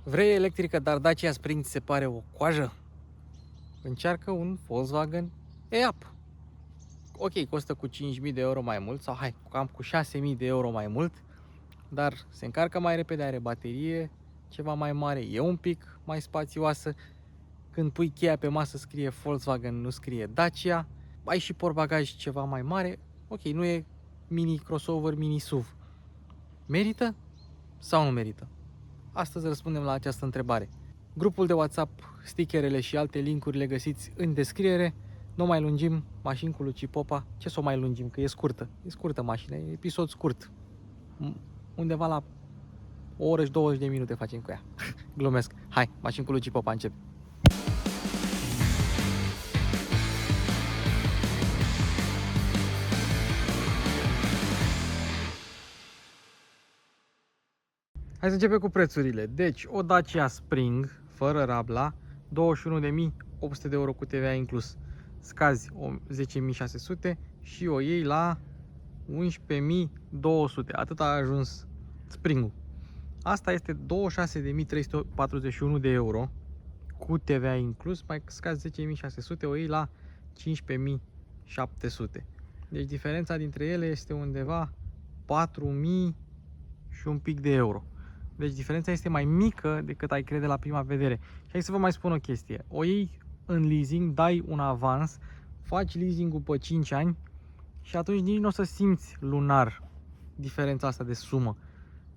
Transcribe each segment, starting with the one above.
Vrei electrică, dar Dacia Spring ți se pare o coajă? Încearcă un Volkswagen e-Up. Ok, costă cu 5.000 de euro mai mult, sau hai, cam cu 6.000 de euro mai mult, dar se încarcă mai repede, are baterie ceva mai mare, e un pic mai spațioasă. Când pui cheia pe masă scrie Volkswagen, nu scrie Dacia. Ai și portbagaj ceva mai mare. Ok, nu e mini crossover, mini SUV. Merită sau nu merită? Astăzi răspundem la această întrebare. Grupul de WhatsApp, stickerele și alte linkuri le găsiți în descriere. Nu mai lungim, mașini cu Luci Popa. Ce să o mai lungim? Că e scurtă. E scurtă mașina, e episod scurt. Undeva la o oră și 20 de minute facem cu ea. Glumesc. Hai, mașini cu Luci Popa, încep. Hai să începem cu prețurile. Deci, o Dacia Spring, fără rabla, 21.800 de euro cu TVA inclus. Scazi 10.600 și o iei la 11.200. Atât a ajuns Spring-ul. Asta este 26.341 de euro cu TVA inclus, mai scazi 10.600, o iei la 15.700. Deci diferența dintre ele este undeva 4.000 și un pic de euro. Deci diferența este mai mică decât ai crede la prima vedere. Și hai să vă mai spun o chestie. O iei în leasing, dai un avans, faci leasing-ul pe 5 ani și atunci nici nu o să simți lunar diferența asta de sumă.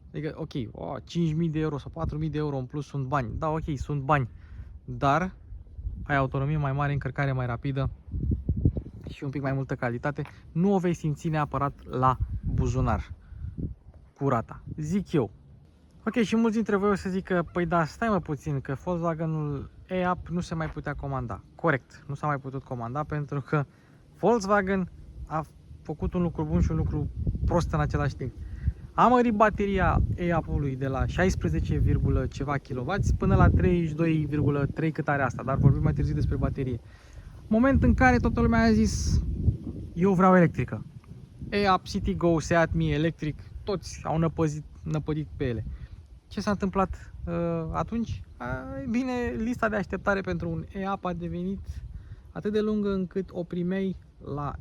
Adică, ok, 5.000 de euro sau 4.000 de euro în plus sunt bani. Da, ok, sunt bani. Dar ai autonomie mai mare, încărcare mai rapidă și un pic mai multă calitate. Nu o vei simți neapărat la buzunar cu rata. Zic eu. Ok, și mulți dintre voi o să zică, păi da, stai mă puțin, că Volkswagenul e-Up nu se mai putea comanda. Corect, nu s-a mai putut comanda pentru că Volkswagen a făcut un lucru bun și un lucru prost în același timp. A mărit bateria e-Up-ului de la 16, ceva kW până la 32,3 cât are asta, dar vorbim mai târziu despre baterie. Moment în care toată lumea a zis, eu vreau electrică. e-Up, Citigo, Seat Mii electric, toți au năpădit pe ele. Ce s-a întâmplat atunci? Bine, lista de așteptare pentru un e-Up a devenit atât de lungă încât o primeai la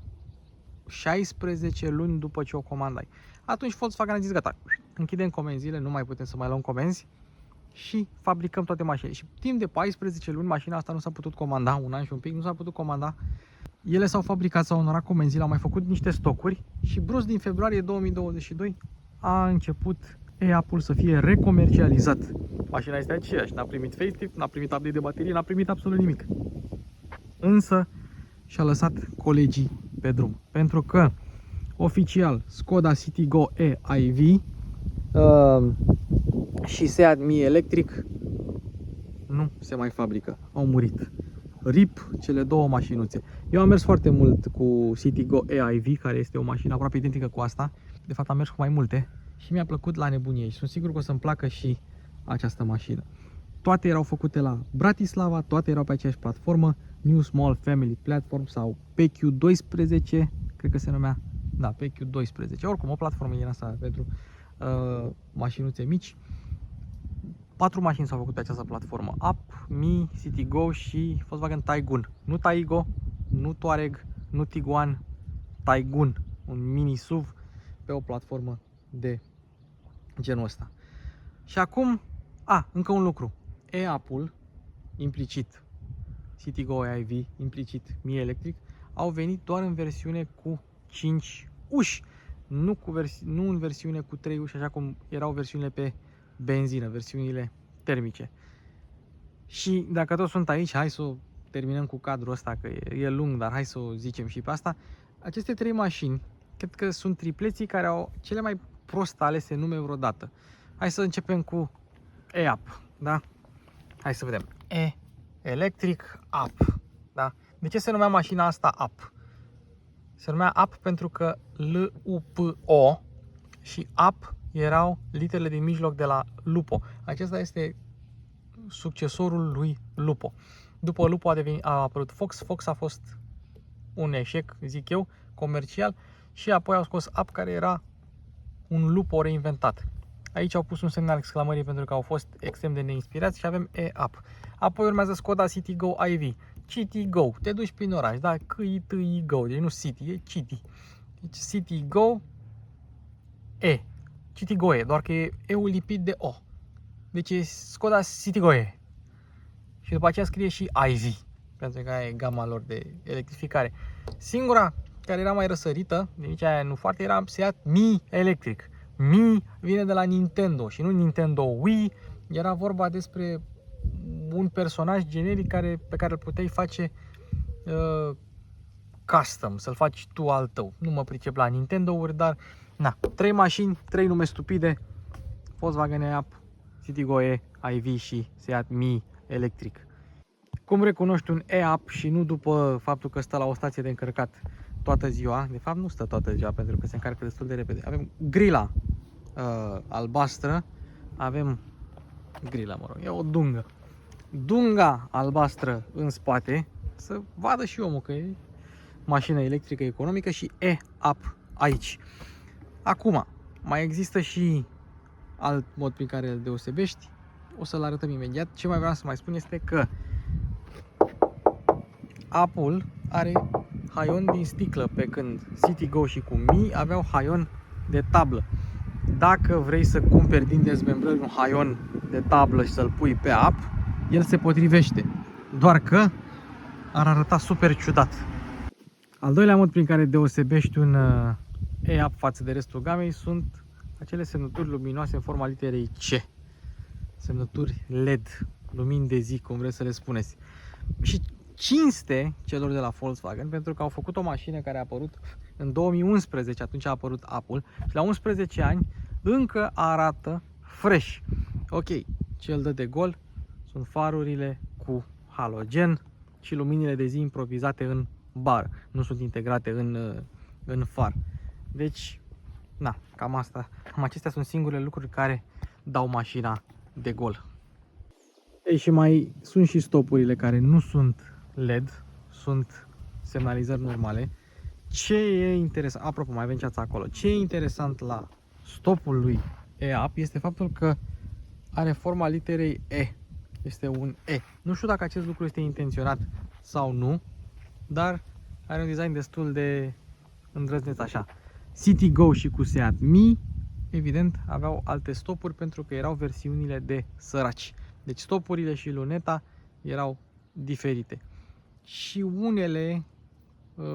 16 luni după ce o comandai. Atunci Volkswagen a zis, gata, închidem comenzile, nu mai putem să mai luăm comenzi și fabricăm toate mașinile. Și timp de 14 luni mașina asta nu s-a putut comanda, un an și un pic, nu s-a putut comanda. Ele s-au fabricat, s-au onorat comenzile, au mai făcut niște stocuri și brusc din februarie 2022 a început e-Up-ul să fie recomercializat. Mașina este aceeași, n-a primit facelift, n-a primit update de baterie, n-a primit absolut nimic. Însă și-a lăsat colegii pe drum. Pentru că oficial Skoda Citigo e-iV și Seat Mii electric nu se mai fabrică, au murit. RIP cele două mașinuțe. Eu am mers foarte mult cu Citigo e-iV, care este o mașină aproape identică cu asta. De fapt am mers cu mai multe și mi-a plăcut la nebunie și sunt sigur că o să-mi placă și această mașină. Toate erau făcute la Bratislava, toate erau pe aceeași platformă, New Small Family Platform sau PQ12, cred că se numea, da, PQ12, oricum o platformă din asta pentru mașinuțe mici. 4 mașini s-au făcut pe această platformă, Up, Mii, Citigo și Volkswagen Taygun. Nu Taigo, nu Touareg, nu Tiguan, Taygun, un mini SUV pe o platformă de genul ăsta. Și acum, încă un lucru, e-Up-ul, implicit, Citigo e-iV, implicit Mii electric, au venit doar în versiune cu 5 uși, nu în versiune cu 3 uși, așa cum erau versiunile pe benzină, versiunile termice. Și dacă toți sunt aici, hai să o terminăm cu cadrul ăsta, că e lung, dar hai să o zicem și pe asta. Aceste 3 mașini, cred că sunt tripleții care au cele mai prost alese nume vreodată. Hai să începem cu e-Up, da? Hai să vedem. Electric Up, da? De ce se numea mașina asta Up? Se numea Up pentru că L-U-P-O și Up erau literele din mijloc de la Lupo. Acesta este succesorul lui Lupo. După Lupo a apărut Fox. Fox a fost un eșec, zic eu, comercial și apoi au scos Up, care era un Lupo reinventat. Aici au pus un semnal exclamării pentru că au fost extrem de neinspirați și avem e-up. Apoi urmează Skoda Citigo iV. Citigo, te duci prin oraș, da? C-I-T-I-Go, deci nu City, e City. Deci Citigo E. Citigo E, doar că e E-ul lipit de O. Deci e Skoda Citigo E. Și după aceea scrie și iV, pentru că e gama lor de electrificare. Singura care era mai răsărită, de nici aia nu foarte, era Seat Mi Electric. Mi vine de la Nintendo și nu Nintendo Wii, era vorba despre un personaj generic pe care îl puteai face custom, să-l faci tu al tău. Nu mă pricep la Nintendo-uri, dar na, 3 mașini, 3 nume stupide, Volkswagen E-Up, Citigo E, iV și Seat Mi Electric. Cum recunoști un E-Up și nu după faptul că stă la o stație de încărcat toată ziua? De fapt nu stă toată ziua pentru că se încarcă destul de repede. Avem grila albastră, avem grila, mă rog, e o dungă. Dunga albastră în spate, să vadă și omul că e mașină electrică economică și E-Up aici. Acum, mai există și alt mod prin care îl deosebești, o să-l arătăm imediat. Ce mai vreau să mai spun este că Up-ul are haion din sticlă, pe când Citigo și cu Mi aveau haion de tablă. Dacă vrei să cumperi din dezmembrări un haion de tablă și să-l pui pe Up, el se potrivește, doar că ar arăta super ciudat. Al doilea mod prin care deosebești un E-Up față de restul gamei sunt acele semnături luminoase în forma literei C. Semnături LED, lumini de zi, cum vreți să le spuneți. Și cinste celor de la Volkswagen, pentru că au făcut o mașină care a apărut în 2011, atunci a apărut Up-ul, și la 11 ani încă arată fresh. Ok, ce îl dă de gol sunt farurile cu halogen și luminile de zi improvizate în bar, nu sunt integrate în far. Deci, na, cam acestea sunt singurele lucruri care dau mașina de gol. Ei, și mai sunt și stopurile care nu sunt LED, sunt semnalizări normale. Ce e interesant, apropo, mai avem ceața acolo, ce e interesant la stopul lui E-Up este faptul că are forma literei E. Este un E. Nu știu dacă acest lucru este intenționat sau nu, dar are un design destul de îndrăzneț așa. Citigo și cu Seat Mi, evident, aveau alte stopuri pentru că erau versiunile de săraci. Deci stopurile și luneta erau diferite. Și unele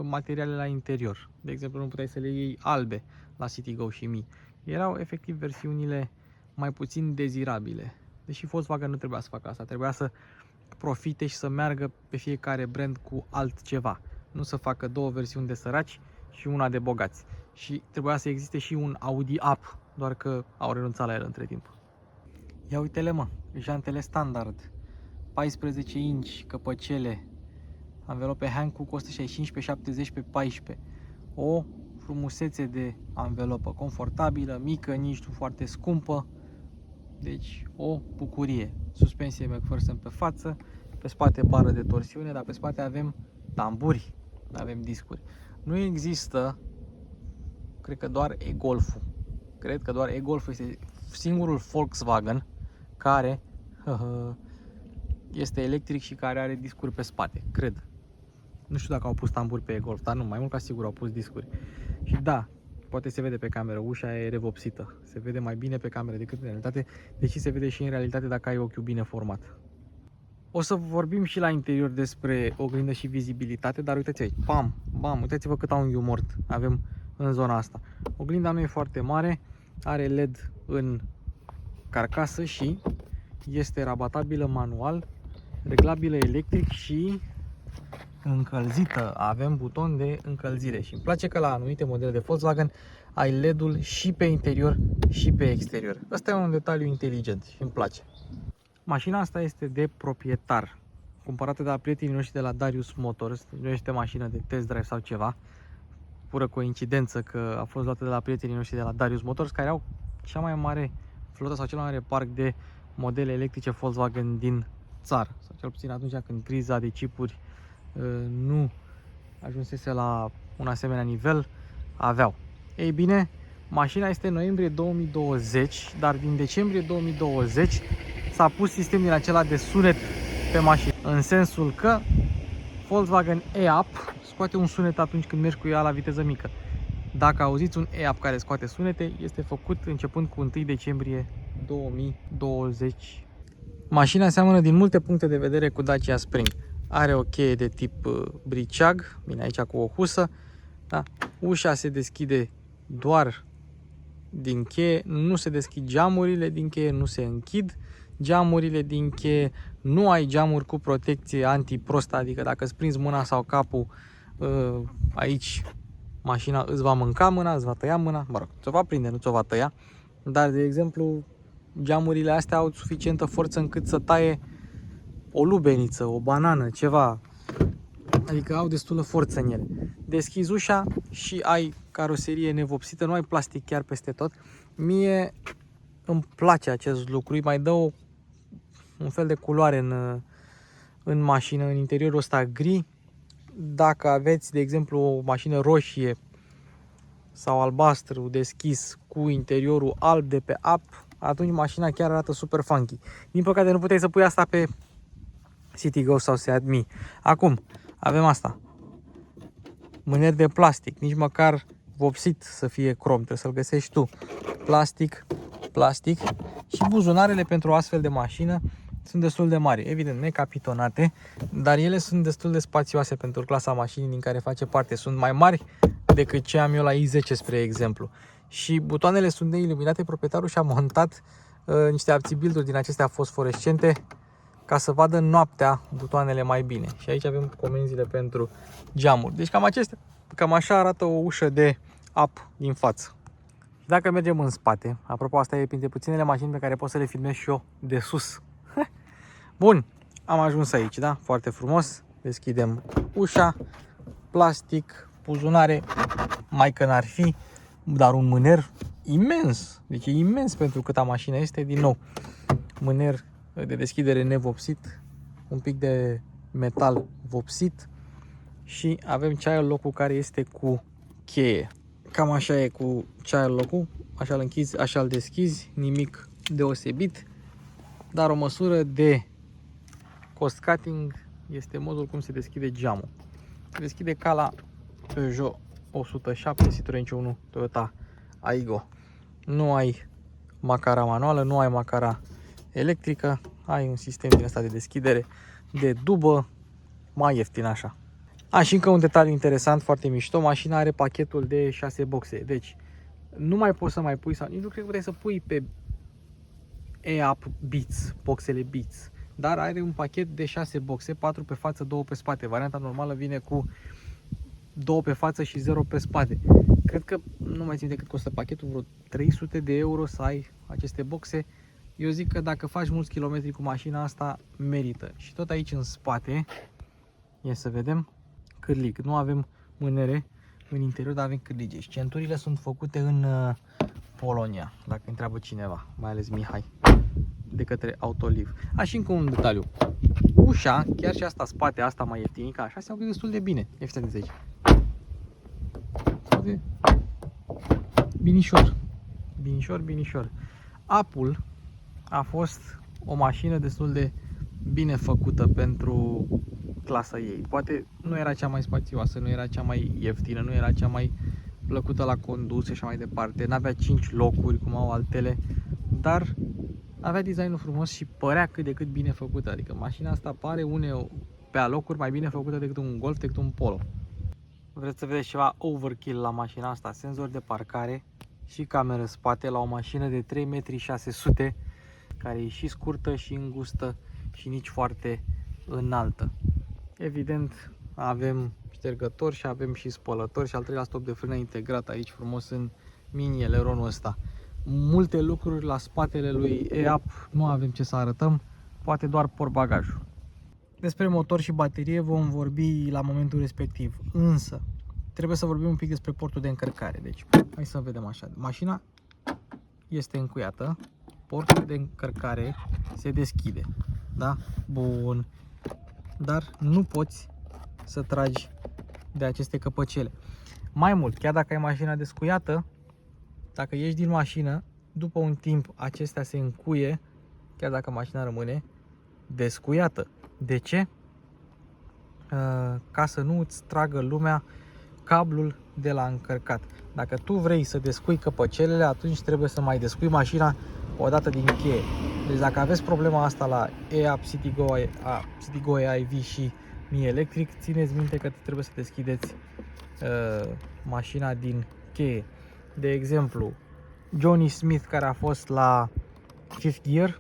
materiale la interior, de exemplu, nu puteai să le iei albe la Citigo și Mi. Erau efectiv versiunile mai puțin dezirabile. Deși Volkswagen nu trebuia să facă asta, trebuia să profite și să meargă pe fiecare brand cu altceva. Nu să facă două versiuni de săraci și una de bogați. Și trebuia să existe și un Audi Up, doar că au renunțat la el între timp. Ia uite-le, mă, jantele standard, 14 inch, căpăcele, anvelope Hankook 165 pe 70 pe 14. O frumusețe de anvelopă, confortabilă, mică, nici nu foarte scumpă. Deci o bucurie. Suspensie McPherson pe față, pe spate bară de torsiune, dar pe spate avem tamburi, avem discuri. Nu există, cred că doar e-Golf-ul. Cred că doar e-Golf este singurul Volkswagen care este electric și care are discuri pe spate, cred. Nu știu dacă au pus tamburi pe e-Golf, dar nu, mai mult ca sigur au pus discuri. Și da, poate se vede pe cameră, ușa e revopsită. Se vede mai bine pe cameră decât în realitate, deși se vede și în realitate dacă ai ochiul bine format. O să vorbim și la interior despre oglindă și vizibilitate, dar uitați aici, bam, bam, uitați-vă cât unghiul mort avem în zona asta. Oglinda nu e foarte mare, are LED în carcasă și este rabatabilă manual, reglabilă electric și încălzită. Avem buton de încălzire și îmi place că la anumite modele de Volkswagen ai LED-ul și pe interior și pe exterior. Asta e un detaliu inteligent și îmi place. Mașina asta este de proprietar, cumpărată de la prietenii noștri de la Darius Motors. Nu este mașină de test drive sau ceva, pură coincidență că a fost luată de la prietenii noștri de la Darius Motors, care au cea mai mare flotă sau cel mai mare parc de modele electrice Volkswagen din țară, sau cel puțin atunci când criza de chipuri nu ajunsese la un asemenea nivel, aveau. Ei bine, Mașina este noiembrie 2020, dar din decembrie 2020 s-a pus sistem din acela de sunet pe mașină. În sensul că Volkswagen e-Up scoate un sunet atunci când mergi cu ea la viteză mică. Dacă auziți un e-Up care scoate sunete, este făcut începând cu 1 decembrie 2020. Mașina seamănă din multe puncte de vedere cu Dacia Spring. Are o cheie de tip briceag, bine aici cu o husă. Da? Ușa se deschide doar din cheie, nu se deschid geamurile din cheie, nu se închid geamurile din cheie, nu ai geamuri cu protecție antiprost, adică dacă îți prinzi mâna sau capul aici, mașina îți va mânca mâna, îți va tăia mâna, mă rog, ți-o va prinde, nu ți-o va tăia, dar de exemplu geamurile astea au suficientă forță încât să taie o lubeniță, o banană, ceva, adică au destulă forță în ele. Deschizi ușa și ai caroserie nevopsită, nu ai plastic chiar peste tot. Mie îmi place acest lucru, îi mai dă un fel de culoare în mașină, în interiorul ăsta gri. Dacă aveți, de exemplu, o mașină roșie sau albastru deschis cu interiorul alb de pe up, atunci mașina chiar arată super funky. Din păcate nu puteai să pui asta pe Citigo sau Seat Mii. Acum avem asta, mâner de plastic, nici măcar vopsit să fie crom, trebuie să-l găsești tu. Plastic și buzunarele pentru o astfel de mașină sunt destul de mari, evident necapitonate, dar ele sunt destul de spațioase pentru clasa mașinii din care face parte. Sunt mai mari decât ce am eu la i10, spre exemplu. Și butoanele sunt neiluminate, proprietarul și-a montat niște abțibilduri din acestea fosforescente ca să vadă noaptea butoanele mai bine. Și aici avem comenzile pentru geamuri. Deci cam așa arată o ușă de up din față. Și dacă mergem în spate, apropo, asta e printre puținele mașini pe care pot să le filmez și eu de sus. Bun, am ajuns aici, da? Foarte frumos. Deschidem ușa, plastic, buzunare, mai că n-ar fi, dar un mâner imens. Deci e imens pentru câta mașină este, din nou. Mâner de deschidere nevopsit, un pic de metal vopsit și avem child lock-ul care este cu cheie. Cam așa e cu child lock-ul, așa îl închizi, așa îl deschizi, nimic deosebit, dar o măsură de cost cutting este modul cum se deschide geamul. Se deschide ca la Peugeot 107, Citroen C1, Toyota Aygo. Nu ai macara manuală, nu ai macara electrică, ai un sistem din ăsta de deschidere de dubă, mai ieftin așa. Și încă un detaliu interesant, foarte mișto, mașina are pachetul de 6 boxe, deci nu mai poți să mai pui, sau nici nu cred că puteai să pui pe e-Up Beats, boxele Beats, dar are un pachet de 6 boxe, 4 pe față, 2 pe spate. Varianta normală vine cu 2 pe față și 0 pe spate. Cred că, nu mai țin de cât costă pachetul, vreo 300 de euro să ai aceste boxe. Eu zic că dacă faci mulți kilometri cu mașina asta, merită. Și tot aici în spate, ia să vedem, cârlig. Nu avem mânere în interior, dar avem cârlige. Și centurile sunt făcute în Polonia, dacă întreabă cineva, mai ales Mihai, de către Autoliv. Și încă un detaliu. Ușa, chiar și asta spate, asta mai ieftinică, așa se aude destul de bine. Ia fiți aici. Binișor. Binișor. Up-ul a fost o mașină destul de bine făcută pentru clasa ei. Poate nu era cea mai spațioasă, nu era cea mai ieftină, nu era cea mai plăcută la condus și așa mai departe. N-avea 5 locuri cum au altele, dar avea designul frumos și părea cât de cât bine făcută. Adică mașina asta pare pe alocuri mai bine făcută decât un Golf, decât un Polo. Vreți să vedeți ceva overkill la mașina asta? Senzor de parcare și cameră spate la o mașină de 3,6 m, care e și scurtă și îngustă și nici foarte înaltă. Evident, avem ștergător și avem și spălător și al treilea stop de frână integrat aici frumos în mini eleronul ăsta. Multe lucruri la spatele lui e-Up nu avem ce să arătăm, poate doar portbagajul. Despre motor și baterie vom vorbi la momentul respectiv, însă trebuie să vorbim un pic despre portul de încărcare. Deci, hai să vedem așa. Mașina este încuiată, portul de încărcare se deschide, da? Bun. Dar nu poți să tragi de aceste căpăcele. Mai mult, chiar dacă ai mașina descuiată, dacă ieși din mașină, după un timp acestea se încuie, chiar dacă mașina rămâne descuiată. De ce? Ca să nu îți tragă lumea cablul de la încărcat. Dacă tu vrei să descui căpăcelele, atunci trebuie să mai descui mașina o dată din cheie. Deci dacă aveți problema asta la e-Up, CityGo EiV și Mi Electric, țineți minte că trebuie să deschideți mașina din cheie. De exemplu, Johnny Smith, care a fost la Fifth Gear,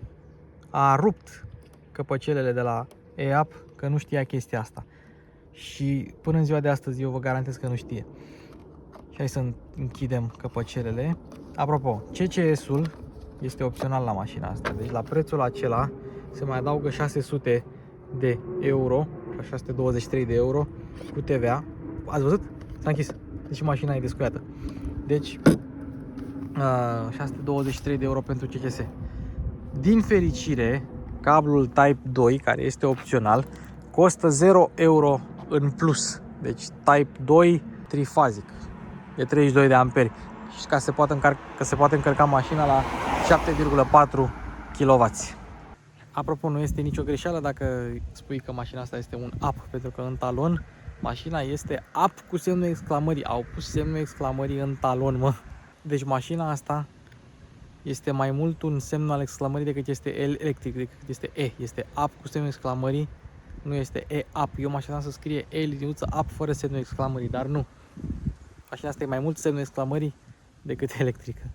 a rupt căpăcelele de la e-Up că nu știa chestia asta. Și până în ziua de astăzi eu vă garantez că nu știe. Și hai să închidem căpăcelele. Apropo, CCS-ul este opțional la mașina asta. Deci la prețul acela se mai adaugă 600 de euro, 623 de euro cu TVA. Ați văzut? S-a închis. Deci mașina e descuiată. Deci 623 de euro pentru CCS. Din fericire, cablul Type 2, care este opțional, costă 0 euro în plus. Deci Type 2 trifazic, de 32 de amperi. Și ca se poate încărca mașina la 7,4 kW. Apropo, nu este nicio greșeală dacă spui că mașina asta este un up, pentru că în talon mașina este up cu semnul exclamării. Au pus semnul exclamării în talon, mă. Deci mașina asta este mai mult un semn al exclamării decât este electric, decât este E. Este up cu semnul exclamării, nu este E-up. Eu mă așteptam să scrie E-liniuță up fără semnul exclamării, dar nu. Mașina asta e mai mult semnul exclamării decât electrică.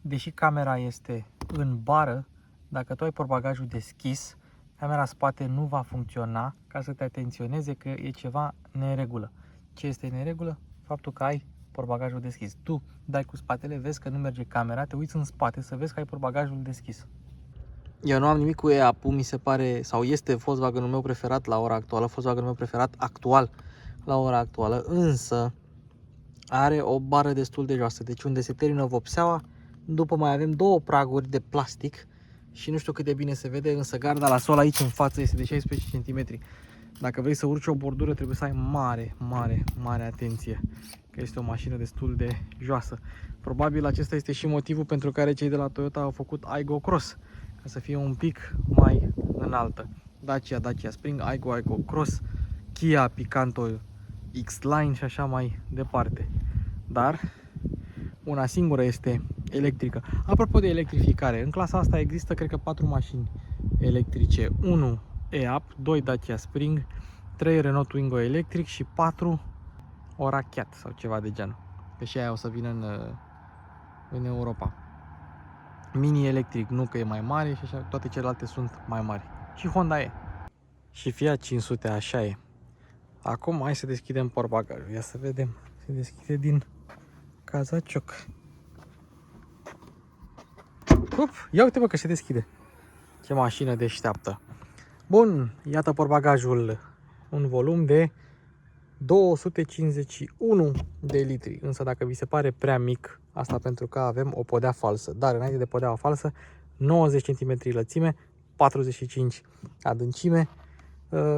Deși camera este în bară, dacă tu ai portbagajul deschis, camera spate nu va funcționa ca să te atenționeze că e ceva neregulă. Ce este neregulă? Faptul că ai portbagajul deschis. Tu dai cu spatele, vezi că nu merge camera, te uiți în spate să vezi că ai portbagajul deschis. Eu nu am nimic cu e-Up, mi se pare, sau este Volkswagen-ul meu preferat la ora actuală, Volkswagen-ul meu preferat actual la ora actuală, însă are o bară destul de joasă, deci unde se termină vopseaua, după mai avem două praguri de plastic și nu știu cât de bine se vede, însă garda la sol aici în față este de 16 cm. Dacă vrei să urci o bordură, trebuie să ai mare atenție, că este o mașină destul de joasă. Probabil acesta este și motivul pentru care cei de la Toyota au făcut Aygo Cross, ca să fie un pic mai înaltă. Dacia Spring, Aygo Cross, Kia Picanto X-Line și așa mai departe. Dar una singură este electrică. Apropo de electrificare, în clasa asta există, cred că, 4 mașini electrice. 1 e-Up, 2 Dacia Spring, 3 Renault Twingo electric și 4 Oracheat sau ceva de genul. Că și aia o să vină în Europa. Mini electric nu, că e mai mare și așa, toate celelalte sunt mai mari. Și Honda e. Și Fiat 500, așa e. Acum hai să deschidem portbagajul. Ia să vedem. Se deschide din cazacioc. Ia uite, bă, că se deschide. Ce mașină deșteaptă. Bun, iată portbagajul. Un volum de 251 de litri. Însă dacă vi se pare prea mic, asta pentru că avem o podea falsă. Dar înainte de podeaua falsă, 90 cm lățime, 45 adâncime,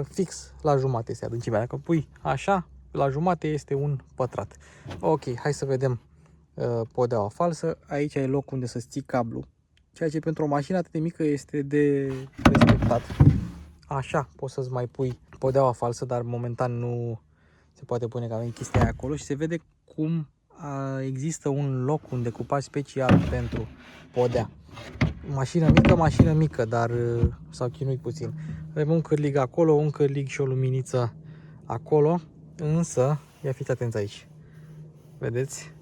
fix la jumate este adâncimea. Dacă pui așa, la jumate este un pătrat. Ok, hai să vedem podeaua falsă. Aici e loc unde să-ți ții cablu, ceea ce pentru o mașină atât de mică este de respectat. Așa poți să-ți mai pui podeaua falsă, dar momentan nu se poate pune, că avem chestia aia acolo și se vede cum există un loc, un decupaj special pentru podea. Mașină mică, dar s-au chinuit puțin. Avem un cârlig acolo, un cârlig și o luminiță acolo, însă ia fiți atenți aici. Vedeți?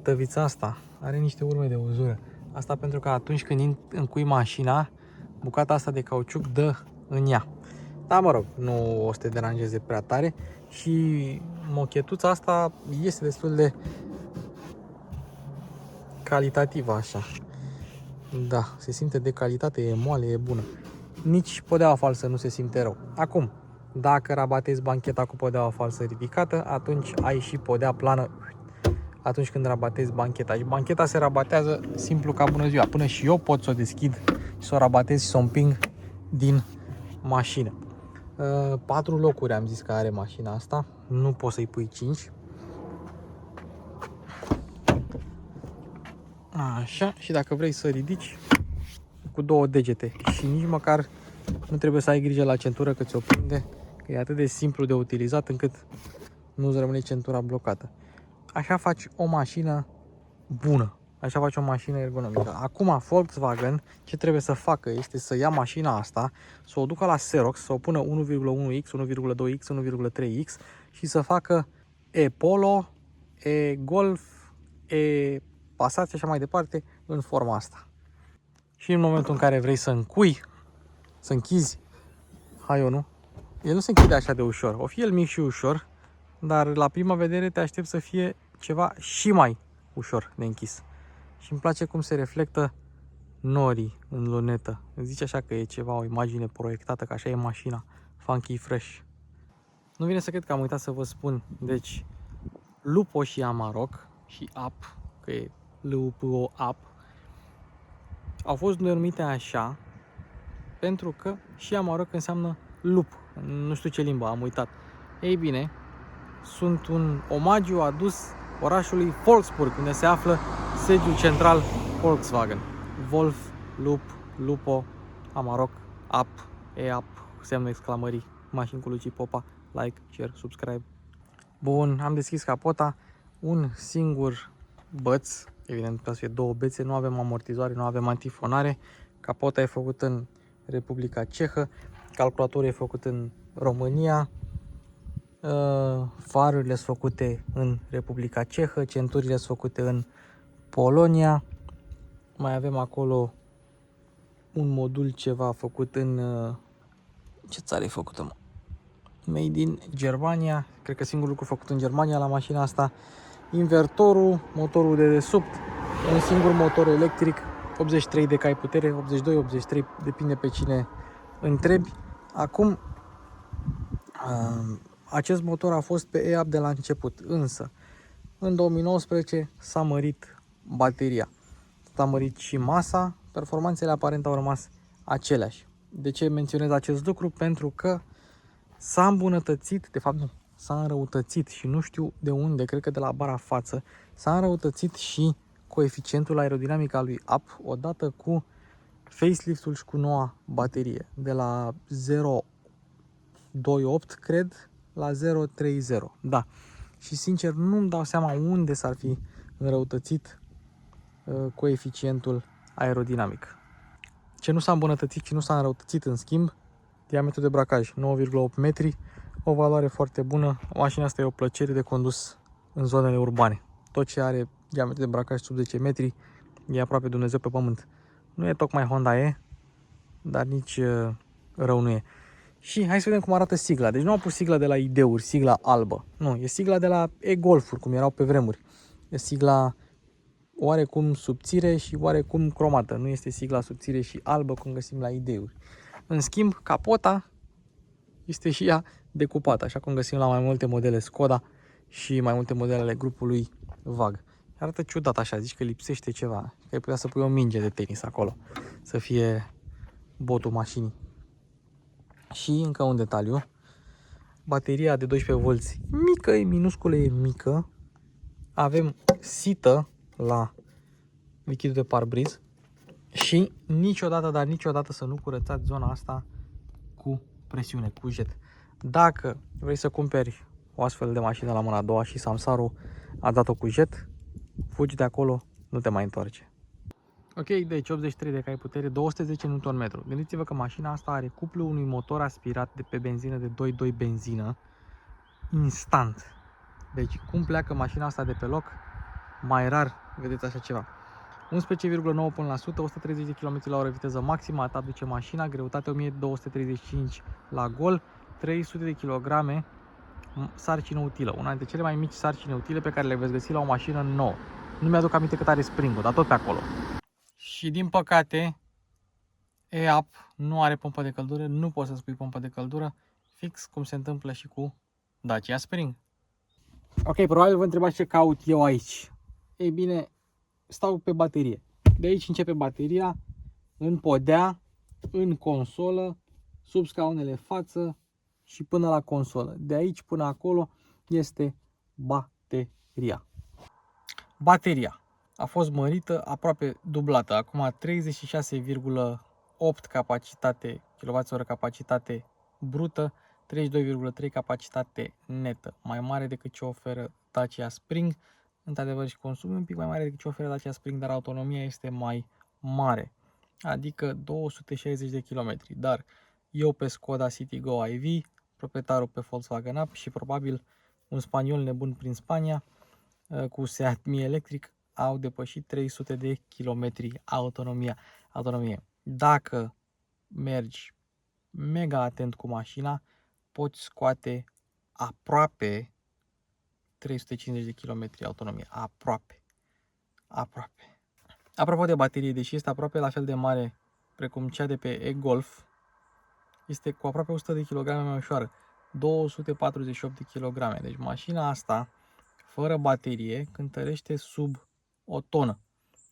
Tăvița asta are niște urme de uzură. Asta pentru că atunci când încui mașina, bucata asta de cauciuc dă în ea. Da, mă rog, nu o să te deranjeze prea tare și mochetuța asta este destul de calitativă așa. Da, se simte de calitate, e moale, e bună. Nici podeaua falsă nu se simte rău. Acum, dacă rabatezi bancheta cu podeaua falsă ridicată, atunci ai și podea plană atunci când rabatezi bancheta. Și bancheta se rabatează simplu ca bună ziua. Până și eu pot să o deschid și să o rabatez și să o împing din mașină. 4 locuri am zis că are mașina asta. Nu poți să-i pui 5. Așa, și dacă vrei să ridici cu 2 degete și nici măcar nu trebuie să ai grijă la centură că ți-o prinde, că e atât de simplu de utilizat încât nu-ți rămâne centura blocată. Așa faci o mașină bună, așa faci o mașină ergonomică. Acum Volkswagen ce trebuie să facă este să ia mașina asta, să o ducă la Xerox, să o pună 1,1x, 1,2x, 1,3x și să facă e-Polo, e-Golf, e-Passat și așa mai departe în forma asta. Și în momentul în care vrei să încui, să închizi haionul, el nu se închide așa de ușor. O fi el mic și ușor, dar la prima vedere te aștept să fie ceva și mai ușor de închis. Și îmi place cum se reflectă norii în lunetă. Îmi zice așa că e ceva, o imagine proiectată, că așa e mașina, funky fresh. Nu vine să cred că am uitat să vă spun. Deci, Lupo și Amarok și Up, că e Lupo Up, au fost denumite așa pentru că și Amarok înseamnă lup. Nu știu ce limbă, am uitat. Ei bine, sunt un omagiu adus orașului Wolfsburg, unde se află sediul central Volkswagen. Wolf, Lup, Lupo, Amarok, Up, E-Up, semnul exclamării, mașini cu Luci Popa, like, share, subscribe. Bun, am deschis capota, un singur băț, evident trebuie să fie 2 bețe, nu avem amortizoare, nu avem antifonare, capota e făcută în Republica Cehă, calculatorul e făcut în România, farurile sunt făcute în Republica Cehă, centurile sunt făcute în Polonia, mai avem acolo un modul ceva făcut în... ce țară e făcută, mă? Made in Germania, cred că singurul lucru făcut în Germania la mașina asta. Invertorul, motorul de desubt, un singur motor electric, 83 de cai putere, 82, 83, depinde pe cine întrebi. Acum, acest motor a fost pe e-Up de la început, însă în 2019 s-a mărit bateria, s-a mărit și masa, performanțele aparent au rămas aceleași. De ce menționez acest lucru? Pentru că s-a îmbunătățit, de fapt nu, s-a înrăutățit și nu știu de unde, cred că de la bara față, s-a înrăutățit și coeficientul aerodinamic al lui Up odată cu facelift-ul și cu noua baterie, de la 0,28 cred la 0,30, da. Și sincer nu-mi dau seama unde s-ar fi înrăutățit coeficientul aerodinamic. Ce nu s-a îmbunătățit și nu s-a înrăutățit, în schimb, diametru de bracaj 9,8 metri, o valoare foarte bună. Mașina asta e o plăcere de condus în zonele urbane. Tot ce are diametru de bracaj sub 10 metri e aproape Dumnezeu pe pământ. Nu e tocmai Honda E, dar nici rău nu e. Și hai să vedem cum arată sigla. Deci nu au pus sigla de la ID-uri, sigla albă. Nu, e sigla de la e-Golf-uri, cum erau pe vremuri. E sigla oarecum subțire și oarecum cromată. Nu este sigla subțire și albă cum găsim la ID-uri. În schimb, capota este și ea decupată, așa cum găsim la mai multe modele Skoda și mai multe modele ale grupului VAG. Arată ciudat așa, zici că lipsește ceva, că ai putea să pui o minge de tenis acolo, să fie botul mașinii. Și încă un detaliu, bateria de 12V mică, e minusculă, e mică, avem sită la lichidul de parbriz și niciodată, dar niciodată să nu curățați zona asta cu presiune, cu jet. Dacă vrei să cumperi o astfel de mașină la mâna a doua și Samsarul a dat-o cu jet, fugi de acolo, nu te mai întoarce. Ok, deci 83 de cai putere, 210 Nm. Gândiți-vă că mașina asta are cuplul unui motor aspirat de pe benzină de 2.2 benzină instant. Deci cum pleacă mașina asta de pe loc, mai rar vedeți așa ceva. 11,9 până la 100, 130 de km/h viteză maximă, atât duce mașina, greutate 1235 la gol, 300 de kg sarcină utilă, una dintre cele mai mici sarcini utile pe care le veți găsi la o mașină nouă. Nu mi-aduc aminte cât are spring-ul, dar tot pe acolo. Și din păcate, e-Up nu are pompă de căldură, nu poți să spui pompă de căldură, fix cum se întâmplă și cu Dacia Spring. Ok, probabil vă întrebați ce caut eu aici. Ei bine, stau pe baterie. De aici începe bateria, în podea, în consolă, sub scaunele față și până la consolă. De aici până acolo este bateria. Bateria a fost mărită, aproape dublată. Acum 36,8 capacitate, kWh capacitate brută, 32,3 capacitate netă. Mai mare decât ce oferă Dacia Spring. Într-adevăr și consumul un pic mai mare decât ce oferă Dacia Spring, dar autonomia este mai mare. Adică 260 de km. Dar eu pe Skoda Citigo iV, proprietarul pe Volkswagen Up și probabil un spaniol nebun prin Spania cu Seat Mii electric au depășit 300 de kilometri autonomie. Dacă mergi mega atent cu mașina, poți scoate aproape 350 de kilometri autonomie. Aproape. Apropo de baterie, deși este aproape la fel de mare precum cea de pe e-Golf, este cu aproape 100 de kg mai ușoară. 248 de kg. Deci mașina asta, fără baterie, cântărește sub o tonă.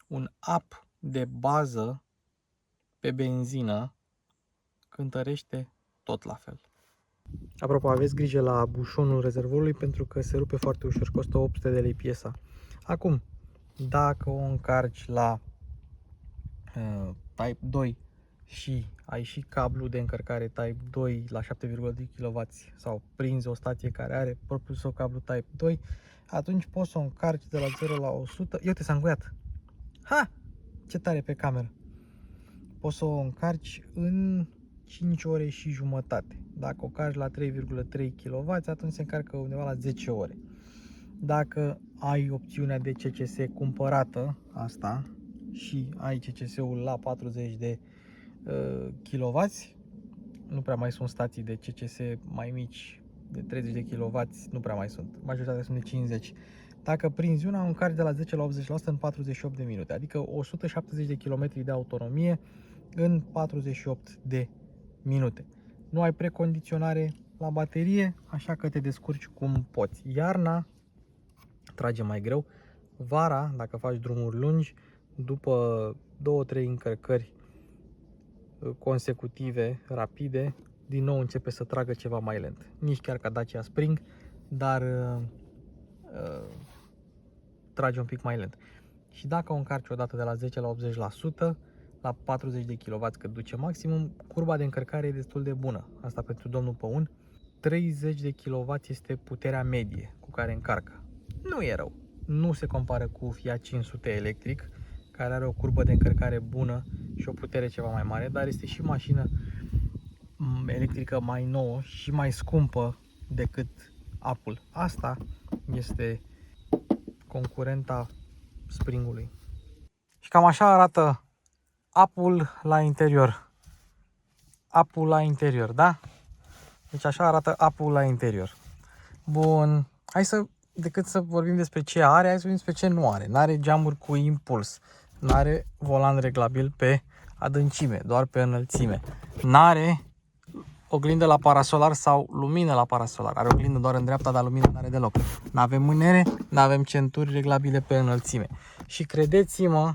Un up de bază pe benzină cântărește tot la fel. Apropo, aveți grijă la bușonul rezervorului pentru că se rupe foarte ușor, costă 800 de lei piesa. Acum, dacă o încarci la Type 2 și ai și cablu de încărcare Type 2 la 7,2 kW sau prinzi o stație care are propriul său cablu Type 2, atunci poți să o încarci de la 0 la 100. Iute, s-a încuiat. Ha! Ce tare pe cameră. Poți să o încarci în 5 ore și jumătate. Dacă o carci la 3,3 kW, atunci se încarcă undeva la 10 ore. Dacă ai opțiunea de CCS cumpărată, asta, și ai CCS-ul la 40 de kW, nu prea mai sunt stații de CCS mai mici, de 30 de kW, nu prea mai sunt. Majoritatea sunt de 50. Dacă prinzi una, încarci de la 10 la 80% în 48 de minute, adică 170 de km de autonomie în 48 de minute. Nu ai precondiționare la baterie, așa că te descurci cum poți. Iarna trage mai greu. Vara, dacă faci drumuri lungi, după 2-3 încărcări consecutive, rapide, din nou începe să tragă ceva mai lent. Nici chiar ca Dacia Spring, dar trage un pic mai lent. Și dacă o încarci odată de la 10 la 80%, la 40 de kW cât duce maximum, curba de încărcare e destul de bună. Asta pentru domnul Păun. 30 de kW este puterea medie cu care încarcă. Nu e rău. Nu se compară cu Fiat 500 electric, care are o curbă de încărcare bună și o putere ceva mai mare, dar este și mașină electrică mai nouă și mai scumpă decât Up-ul. Asta este concurenta Springului. Și cam așa arată Up-ul la interior. Up-ul la interior, da? Deci așa arată Up-ul la interior. Bun, hai să, decât să vorbim despre ce are, hai să vorbim despre ce nu are. N-are geamuri cu impuls, n-are volan reglabil pe adâncime, doar pe înălțime. N-are oglindă la parasolar sau lumină la parasolar. Are oglindă doar în dreapta, dar lumină n-are deloc. N-avem mânere, n-avem centuri reglabile pe înălțime. Și credeți-mă,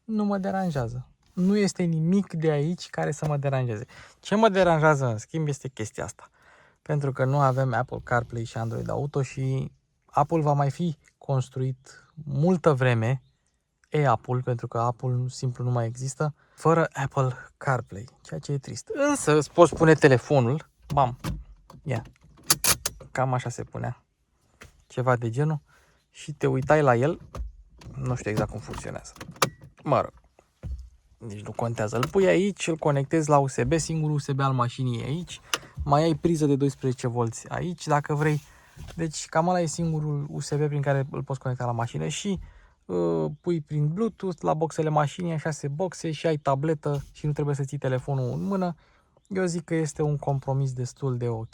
nu mă deranjează. Nu este nimic de aici care să mă deranjeze. Ce mă deranjează, în schimb, este chestia asta. Pentru că nu avem Apple CarPlay și Android Auto și Apple va mai fi construit multă vreme, e-Apple, pentru că Apple simplu nu mai există, fără Apple CarPlay, ceea ce e trist. Însă îți poți pune telefonul, bam, ia, cam așa se punea, ceva de genul, și te uitai la el, nu știu exact cum funcționează, mă rog, deci nu contează, îl pui aici, îl conectezi la USB, singurul USB al mașinii e aici, mai ai priză de 12V aici dacă vrei, deci cam ăla e singurul USB prin care îl poți conecta la mașină și pui prin Bluetooth la boxele mașinii, așa 6 boxe și ai tabletă și nu trebuie să ții telefonul în mână. Eu zic că este un compromis destul de ok.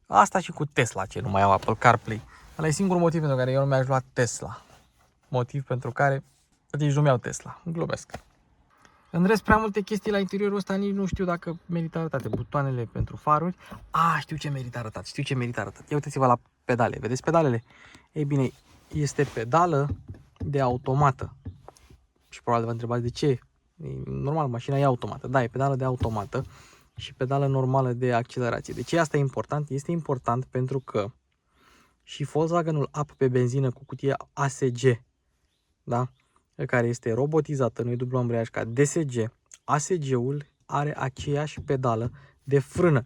Asta și cu Tesla, ce nu mai au Apple CarPlay. Ăla e singurul motiv pentru care eu nu mi-aș lua Tesla. Motiv pentru care nici nu mi-au Tesla. Glumesc. În rest, prea multe chestii la interiorul ăsta nici nu știu dacă merită arătate. Butoanele pentru faruri. Știu ce merită arătat. Ia uitați-vă la pedale. Vedeți pedalele? Ei bine, este pedală de automată. Și probabil vă întrebați de ce. E normal, mașina e automată. Da, e pedală de automată și pedală normală de accelerație. De ce asta e important? Este important pentru că și Volkswagenul Up pe benzină cu cutie ASG da? Care este robotizată, nu e dublu ambreiaj ca DSG. ASG-ul are aceeași pedală de frână.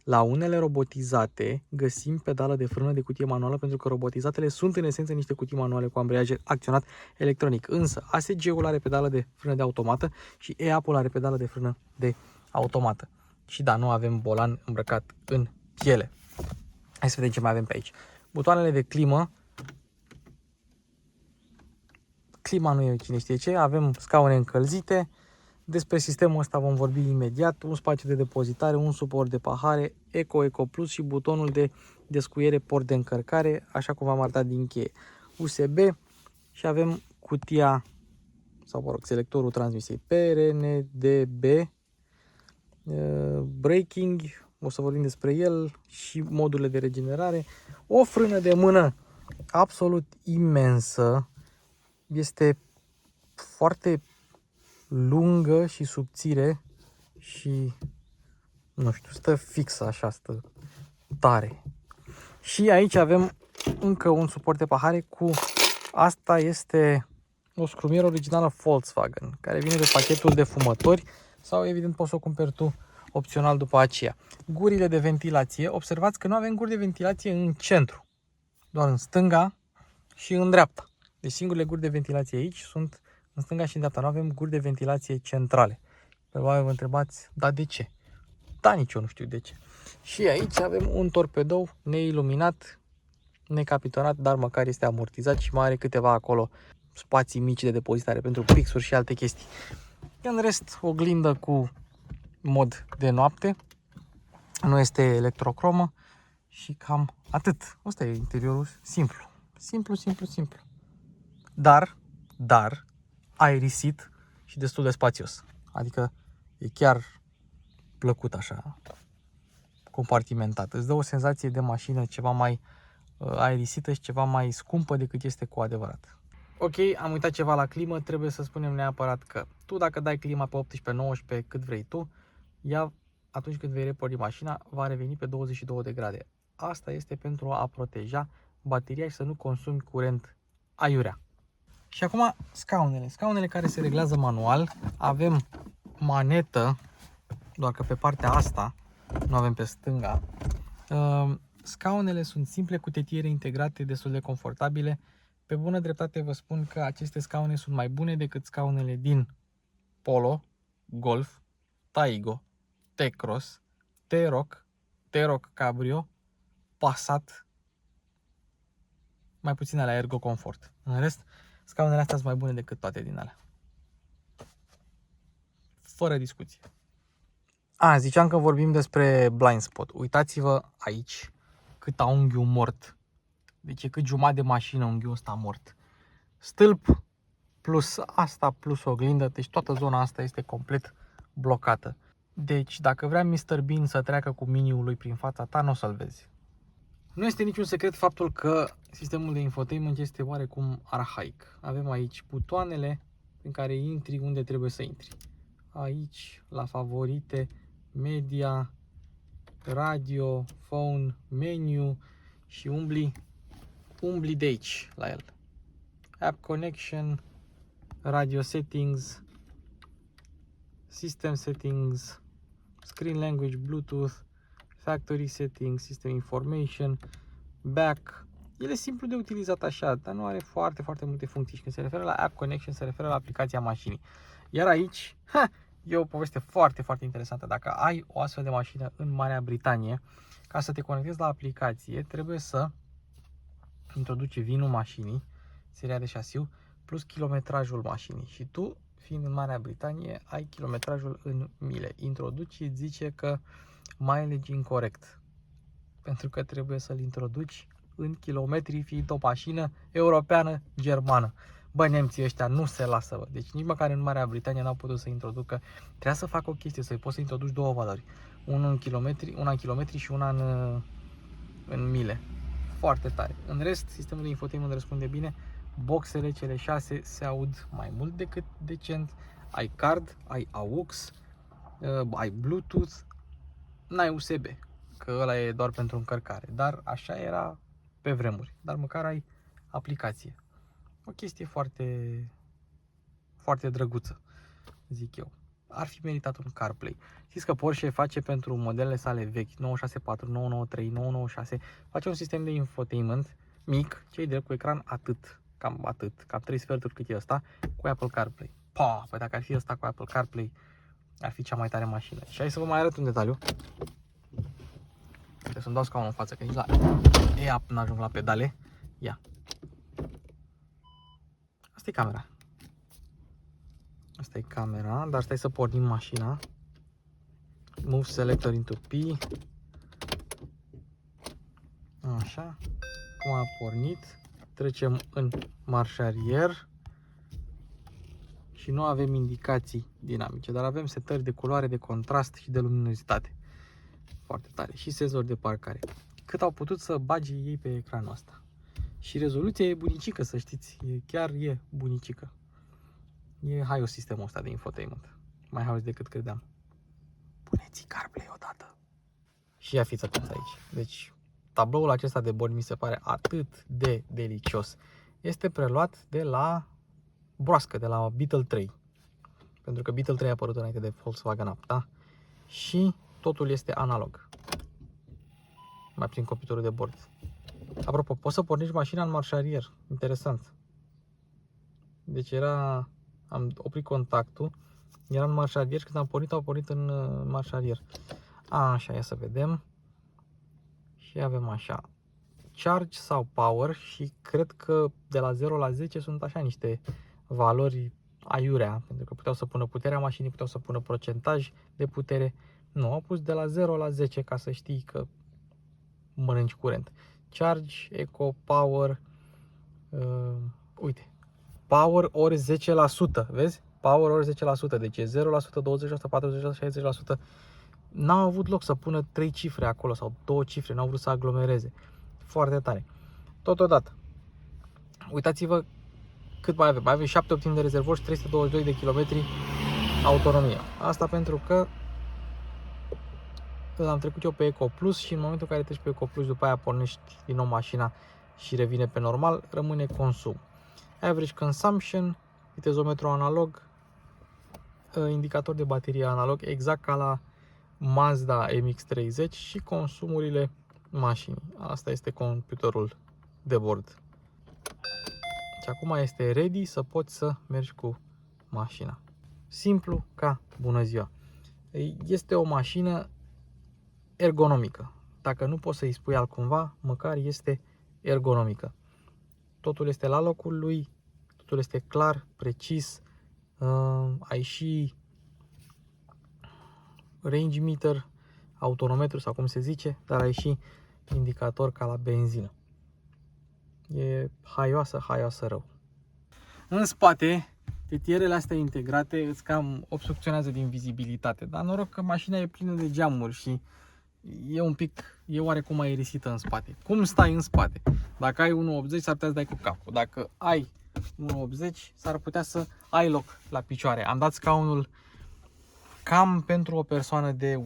La unele robotizate găsim pedală de frână de cutie manuală pentru că robotizatele sunt în esență niște cutii manuale cu ambreiaj acționat electronic. Însă ASG-ul are pedală de frână de automată și EAP-ul are pedală de frână de automată. Și da, nu avem volan îmbrăcat în piele. Hai să vedem ce mai avem pe aici. Butoanele de climă. Clima nu e cine știe ce. Avem scaune încălzite. Despre sistemul ăsta vom vorbi imediat. Un spațiu de depozitare, un suport de pahare, Eco Plus și butonul de descuiere, port de încărcare, așa cum v-am arătat din cheie. USB și avem cutia, sau mă rog, selectorul transmisiei PRNDB, braking, o să vorbim despre el, și modurile de regenerare. O frână de mână absolut imensă, este foarte lungă și subțire și, nu știu, stă fixă așa, stă tare. Și aici avem încă un suport de pahare cu, asta este o scrumieră originală Volkswagen, care vine de pachetul de fumători sau evident poți să o cumperi tu opțional după aceea. Gurile de ventilație, observați că nu avem guri de ventilație în centru, doar în stânga și în dreapta. Deci singurele guri de ventilație aici sunt în stânga și în dreapta, nu avem guri de ventilație centrale. Probabil vă întrebați, da, de ce? Da, nici eu nu știu de ce. Și aici avem un torpedou neiluminat, necapitonat, dar măcar este amortizat și mai are câteva acolo spații mici de depozitare pentru pixuri și alte chestii. În rest, oglindă cu mod de noapte, nu este electrocromă și cam atât. Asta e interiorul simplu. Simplu. Dar aerisit și destul de spațios. Adică e chiar plăcut așa, compartimentat. Îți dă o senzație de mașină ceva mai aerisită și ceva mai scumpă decât este cu adevărat. Ok, am uitat ceva la climă, trebuie să spunem neapărat că tu dacă dai clima pe 18-19 cât vrei tu, ea atunci când vei reporni mașina va reveni pe 22 de grade. Asta este pentru a proteja bateria și să nu consumi curent aiurea. Și acum scaunele care se reglează manual. Avem manetă, doar că pe partea asta nu avem pe stânga. Scaunele sunt simple cu tetiere integrate, destul de confortabile. Pe bună dreptate vă spun că aceste scaune sunt mai bune decât scaunele din Polo, Golf, Taigo, T-Cross, T-Roc Cabrio, Passat, mai puțin alea Ergo Comfort. În rest, scaunele astea sunt mai bune decât toate din alea. Fără discuție. Ziceam că vorbim despre blind spot. Uitați-vă aici cât a unghiul mort. Deci e cât jumătate de mașină unghiul ăsta mort. Stâlp plus asta plus oglindă, deci toată zona asta este complet blocată. Deci dacă vrea Mr. Bean să treacă cu miniul lui prin fața ta, nu o să-l vezi. Nu este niciun secret faptul că sistemul de infotainment este oarecum arhaic. Avem aici butoanele în care intri unde trebuie să intri. Aici, la favorite, media, radio, phone, menu și umbli de aici la el. App connection, radio settings, system settings, screen language, Bluetooth, factory settings, system information, back. El e simplu de utilizat așa, dar nu are foarte multe funcții. Și când se referă la app connection, se referă la aplicația mașinii. Iar aici, e o poveste foarte interesantă. Dacă ai o astfel de mașină în Marea Britanie, ca să te conectezi la aplicație, trebuie să introduci VIN-ul mașinii, seria de șasiu, plus kilometrajul mașinii. Și tu, fiind în Marea Britanie, ai kilometrajul în mile. Introduci și îți zice că mileage incorrect. Pentru că trebuie să-l introduci în kilometri, fiind o mașină europeană, germană. Bă, nemții ăștia nu se lasă, bă. Deci nici măcar în Marea Britanie n-au putut să introducă. Trebuia să facă o chestie, să-i poți să introduci două valori. Una în kilometri și una în mile. Foarte tare. În rest, sistemul de infotainment răspunde bine. Boxele, cele 6, se aud mai mult decât decent. Ai card, ai AUX, ai Bluetooth, n-ai USB, că ăla e doar pentru încărcare. Dar așa era pe vremuri. Dar măcar ai aplicație. O chestie foarte, foarte drăguță, zic eu. Ar fi meritat un CarPlay. Știți că Porsche face pentru modelele sale vechi, 964, 993, 996, face un sistem de infotainment mic, cei drept cu ecran cam 3 sferturi cât e ăsta, cu Apple CarPlay. Păi dacă ar fi ăsta cu Apple CarPlay, ar fi cea mai tare mașină. Și hai să vă mai arăt un detaliu. Trebuie să-mi dau scaunul în față, că nici la n-ajung la pedale. Ia. Asta e camera. Asta e camera, dar stai să pornim mașina. Move selector into P. Așa. Cum a pornit. Trecem în marș arier. Și nu avem indicații dinamice, dar avem setări de culoare, de contrast și de luminozitate. Foarte tare. Și senzor de parcare. Cât au putut să bage ei pe ecranul ăsta. Și rezoluția e bunicică, să știți. Chiar e bunicică. E haios sistemul ăsta de infotainment. Mai haios decât credeam. Puneți CarPlay odată. Și ia fiți atenți aici. Deci, tabloul acesta de bord mi se pare atât de delicios. Este preluat de la broască, de la Beetle 3. Pentru că Beetle 3 a apărut înainte de Volkswagen Up, da? Și totul este analog. Mai prin computerul de bord. Apropo, poți să pornești mașina în marș arier. Interesant. Deci am oprit contactul, era în marș arier și când am pornit, au pornit în marș arier. Așa, ia să vedem. Și avem așa, charge sau power și cred că de la 0 la 10 sunt așa niște valori aiurea, pentru că puteau să pună puterea mașinii, puteau să pună procentaj de putere. Nu, au pus de la 0 la 10 ca să știi că mănânci curent. Charge, eco, power, uite, power ori 10%, vezi? Power ori 10%, deci e 0%, 20%, 40%, 60%. N-au avut loc să pună 3 cifre acolo sau 2 cifre, n-au vrut să aglomereze. Foarte tare. Totodată, uitați-vă cât mai avem. Mai avem 7 optimi de rezervor și 322 de km autonomie. Asta pentru că l-am trecut eu pe Eco Plus și în momentul în care treci pe Eco Plus, după aia pornești din nou mașina și revine pe normal, rămâne consum. Average consumption, vitezometru analog, indicator de baterie analog, exact ca la Mazda MX-30 și consumurile mașinii. Asta este computerul de bord. Și acum este ready să poți să mergi cu mașina. Simplu ca bună ziua. Este o mașină ergonomică. Dacă nu poți să-i spui altcumva, măcar este ergonomică. Totul este la locul lui, totul este clar, precis. Ai și range meter, autonometru sau cum se zice, dar ai și indicator ca la benzină. E haioasă rău. În spate, tetierele astea integrate îți cam obstrucționează din vizibilitate, dar noroc că mașina e plină de geamuri și e oarecum aerisită în spate. Cum stai în spate? Dacă ai 1.80 s-ar putea să dai cu capul. Dacă ai 1.80 s-ar putea să ai loc la picioare. Am dat scaunul cam pentru o persoană de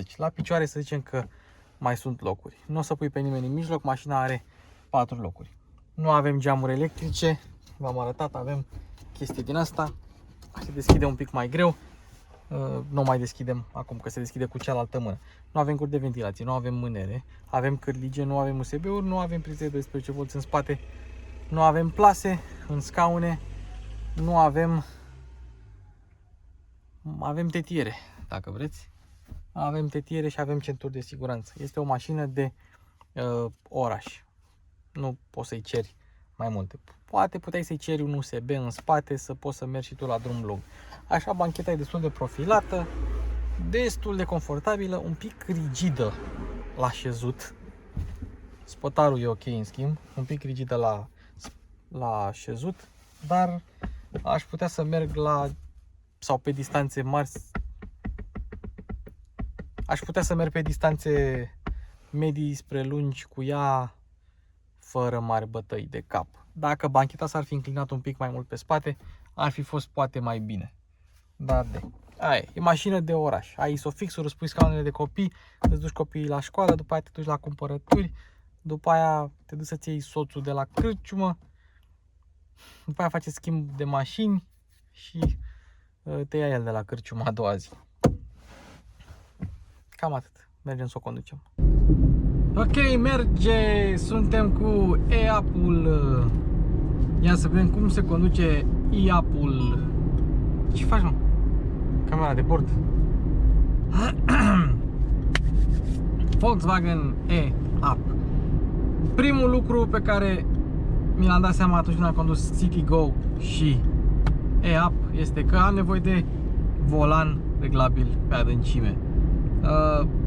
1.80. La picioare să zicem că mai sunt locuri. Nu o să pui pe nimeni în mijloc, mașina are 4 locuri. Nu avem geamuri electrice, v-am arătat, avem chestii din asta. Se deschide un pic mai greu. Nu mai deschidem acum că se deschide cu cealaltă mână. Nu avem cur de ventilație, nu avem mânere, avem cârlige, nu avem USB-uri, nu avem prize de 12V în spate, nu avem plase în scaune, nu avem tetiere, dacă vreți. Avem tetiere și avem centuri de siguranță. Este o mașină de oraș. Nu poți să-i ceri mai multe. Poate puteai să-i ceri un USB în spate să poți să mergi și tu la drum lung. Așa, bancheta e destul de profilată, destul de confortabilă, un pic rigidă la șezut. Spătarul e ok în schimb, un pic rigidă la șezut, dar aș putea să merg sau pe distanțe mari. Aș putea să merg pe distanțe medii spre lungi cu ea fără mari bătăi de cap. Dacă bancheta s-ar fi înclinat un pic mai mult pe spate, ar fi fost poate mai bine. Dar aia e mașină de oraș. Ai isofixuri, îți pui scaunele de copii, îți duci copiii la școală, după aia te duci la cumpărături, după aia te duci să-ți iei soțul de la cârciumă După aia face schimb de mașini și te ia el de la cârciumă a doua zi. Cam atât. Mergem să o conducem. Ok, merge! Suntem cu e-up-ul. Ia să vedem cum se conduce e-up-ul. Ce faci, mă? Camera de bord. Volkswagen e-up. Primul lucru pe care mi l-am dat seama atunci când am condus Citigo și e-up este că am nevoie de volan reglabil pe adâncime.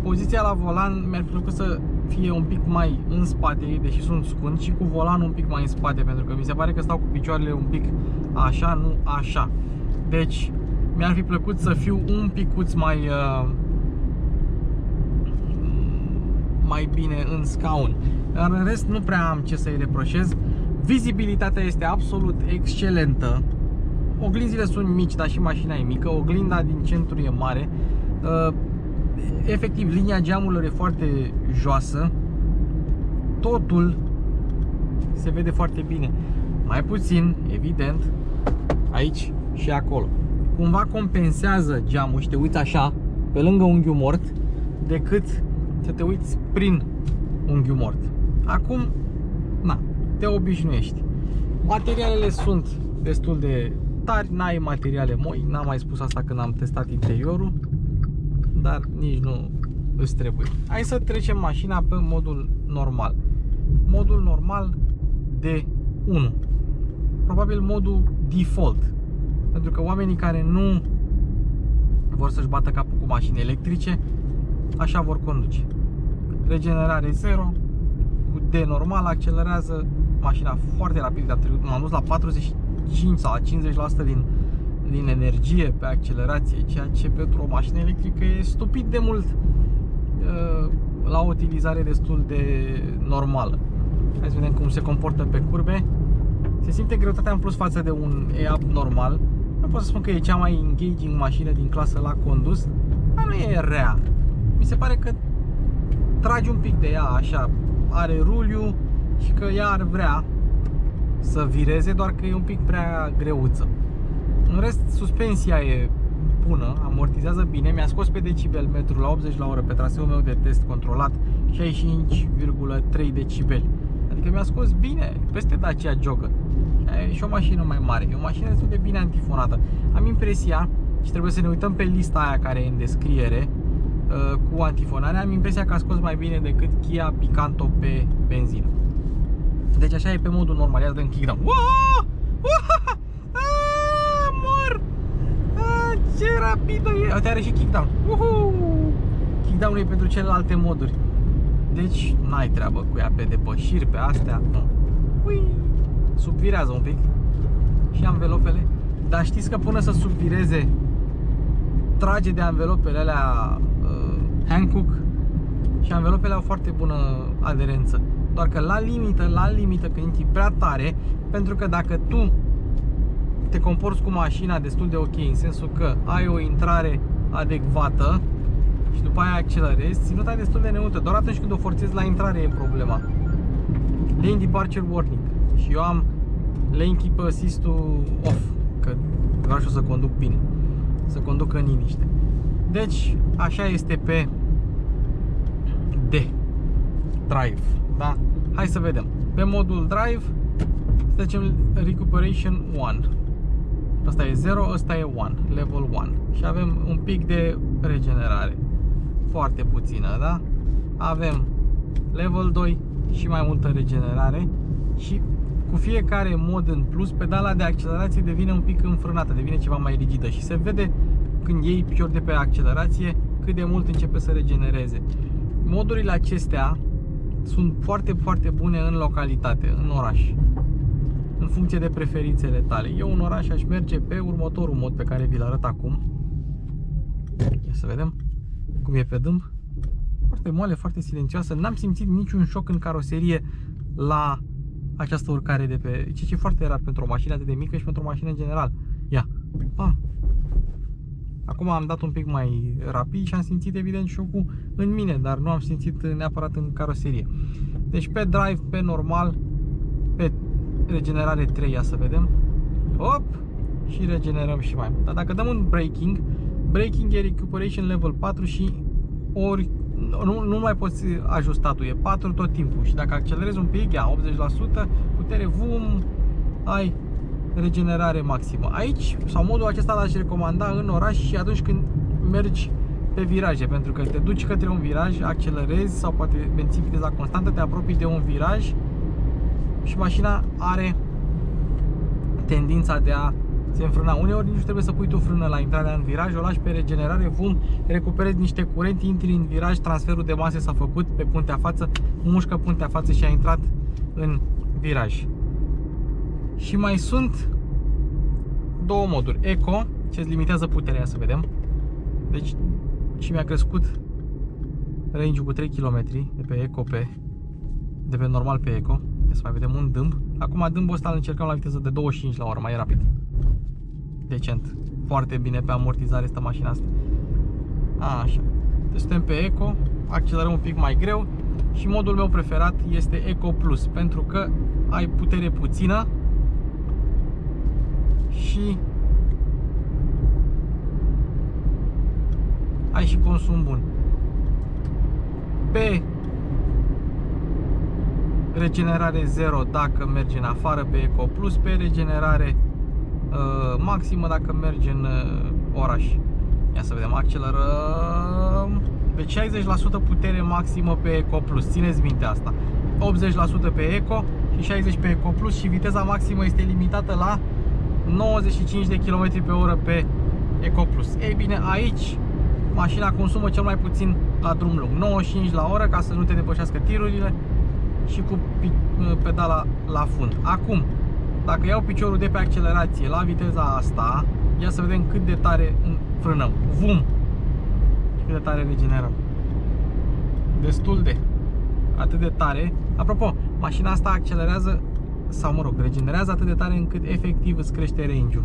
Poziția la volan mi-ar fi plăcut să fie un pic mai în spate, deși sunt scund, și cu volanul un pic mai în spate, pentru că mi se pare că stau cu picioarele un pic așa, nu așa. Deci mi-ar fi plăcut să fiu un picuț mai bine în scaun. Dar în rest nu prea am ce să-i reproșez. Vizibilitatea este absolut excelentă. Oglinzile sunt mici, dar și mașina e mică. Oglinda din centru e mare. Efectiv, linia geamurilor e foarte joasă. Totul se vede foarte bine. Mai puțin, evident, aici și acolo. Cumva compensează geamul și te uiți așa, pe lângă unghiul mort, decât să te uiți prin unghiul mort. Acum, na, te obișnuiești. Materialele sunt destul de tari, n-ai materiale moi, n-am mai spus asta când am testat interiorul, dar nici nu îți trebuie. Hai să trecem mașina pe modul normal. Modul normal de 1. Probabil modul default. Pentru că oamenii care nu vor să-și bată capul cu mașini electrice, așa vor conduce. Regenerare 0, cu D normal, accelerează mașina foarte rapid. M-am dus la 45 sau la 50% din energie pe accelerație, ceea ce pentru o mașină electrică e stupid de mult la o utilizare destul de normală. Hai să vedem cum se comportă pe curbe. Se simte greutatea în plus față de un e-up normal. Nu pot să spun că e cea mai engaging mașină din clasă la condus, dar nu e rea. Mi se pare că tragi un pic de ea așa, are ruliu și că ea ar vrea să vireze, doar că e un pic prea greuță. În rest, suspensia e bună, amortizează bine, mi-a scos pe decibelmetru la 80 la oră pe traseul meu de test controlat 65,3 decibeli. Adică mi-a scos bine, peste Dacia Jogger. E și o mașină mai mare, e o mașină destul de bine antifonată. Am impresia, și trebuie să ne uităm pe lista aia care e în descriere cu antifonarea, am impresia că a scos mai bine decât Kia Picanto pe benzină. Deci așa e pe modul normal. Ia să dăm kickdown. Mor! Ce rapidă e! Uite, are și kickdown. Kickdown-ul e pentru celelalte moduri. Deci n-ai treabă cu ea pe depășiri, pe astea. Nu. Ui! Subvirează un pic. Și anvelopele. Dar știți că până să subvireze, trage de anvelopele alea Hankook, și anvelopele au foarte bună aderență. Doar că la limită când intri prea tare, pentru că dacă tu te comporți cu mașina destul de ok, în sensul că ai o intrare adecvată și după aia accelerezi, ținuta e destul de neutră. Doar atunci când o forțezi la intrare e problema. Lane Departure Warning. Și eu am Lane Keep Assist-ul off, că vreau și eu să conduc bine, să conduc în liniște. Deci așa este pe D Drive, da? Hai să vedem. Pe modul Drive trecem Recuperation 1. Asta e 0, asta e 1, Level 1. Și avem un pic de regenerare. Foarte puțină, da? Avem Level 2 și mai multă regenerare. Și cu fiecare mod în plus, pedala de accelerație devine un pic înfrânată, devine ceva mai rigidă. Și se vede când iei picior de pe accelerație cât de mult începe să regenereze. Modurile acestea sunt foarte, foarte bune în localitate, în oraș, în funcție de preferințele tale. Eu în oraș aș merge pe următorul mod pe care vi-l arăt acum. Ia să vedem cum e pe dâmb. Foarte moale, foarte silențioasă. N-am simțit niciun șoc în caroserie la această urcare de pe... ceea ce e foarte rar pentru o mașină atât de mică și pentru o mașină în general. Ia, pam! Acum am dat un pic mai rapid și am simțit evident șocul în mine, dar nu am simțit neapărat în caroserie. Deci pe drive, pe normal, pe regenerare 3, ia să vedem. Hop! Și regenerăm și mai mult. Dar dacă dăm un braking, braking e recuperation level 4 și ori nu mai poți ajusta tu, e 4 tot timpul. Și dacă accelerezi un pic, ia 80%, putere, vum, ai regenerare maximă. Aici, sau modul acesta l-aș recomanda în oraș și atunci când mergi pe viraje, pentru că te duci către un viraj, accelerezi sau poate menții viteza constantă, te apropii de un viraj și mașina are tendința de a se înfrâna. Uneori nici trebuie să pui tu frână la intrarea în viraj, o lași pe regenerare, vum, recuperezi niște curenți, intri în viraj, transferul de mase s-a făcut pe puntea față, mușcă puntea față și a intrat în viraj. Și mai sunt două moduri. Eco, ce îți limitează puterea, să vedem. Deci și mi-a crescut range-ul cu 3 km de pe Eco de pe normal pe Eco. Să mai vedem un dâmb. Acum dâmbul ăsta îl încercăm la viteză de 25 la oră, mai rapid. Decent. Foarte bine pe amortizare stă mașina asta. Așa. Deci suntem pe Eco, accelerăm un pic mai greu și modul meu preferat este Eco Plus, pentru că ai putere puțină și ai și consum bun. Pe regenerare 0 dacă mergi în afară pe Eco Plus, pe regenerare maximă dacă mergi în oraș. Ia să vedem, accelerăm. Deci 60% putere maximă pe Eco Plus, țineți minte asta. 80% pe Eco și 60% pe Eco Plus și viteza maximă este limitată la 95 de km pe oră pe Eco Plus. Ei bine, aici mașina consumă cel mai puțin la drum lung, 95 la oră, ca să nu te depășească tirurile și cu pedala la fund. Acum, dacă iau piciorul de pe accelerație la viteza asta, ia să vedem cât de tare frânăm. Vum! Și cât de tare regenerăm. Destul de. Atât de tare. Apropo, mașina asta accelerează, sau mă rog, regenerează atât de tare încât efectiv îți crește range-ul.